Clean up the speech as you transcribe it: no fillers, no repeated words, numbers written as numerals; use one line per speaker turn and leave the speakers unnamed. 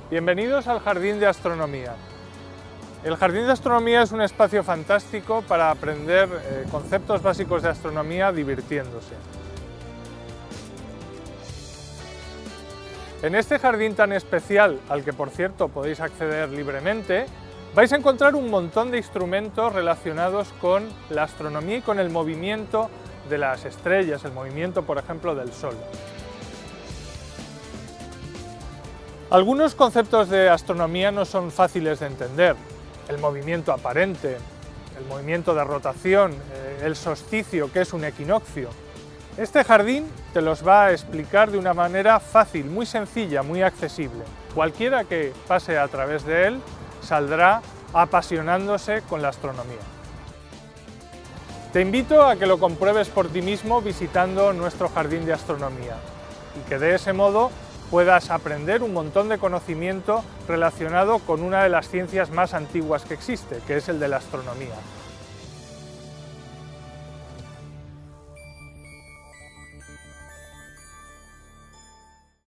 Bienvenidos al Jardín de Astronomía. El Jardín de Astronomía es un espacio fantástico para aprender conceptos básicos de astronomía divirtiéndose. En este jardín tan especial, al que por cierto podéis acceder libremente, vais a encontrar un montón de instrumentos relacionados con la astronomía y con el movimiento de las estrellas, el movimiento, por ejemplo, del Sol. Algunos conceptos de astronomía no son fáciles de entender. El movimiento aparente, el movimiento de rotación, el solsticio, que es un equinoccio. Este jardín te los va a explicar de una manera fácil, muy sencilla, muy accesible. Cualquiera que pase a través de él saldrá apasionándose con la astronomía. Te invito a que lo compruebes por ti mismo visitando nuestro Jardín de Astronomía y que de ese modo puedas aprender un montón de conocimiento relacionado con una de las ciencias más antiguas que existe, que es el de la astronomía.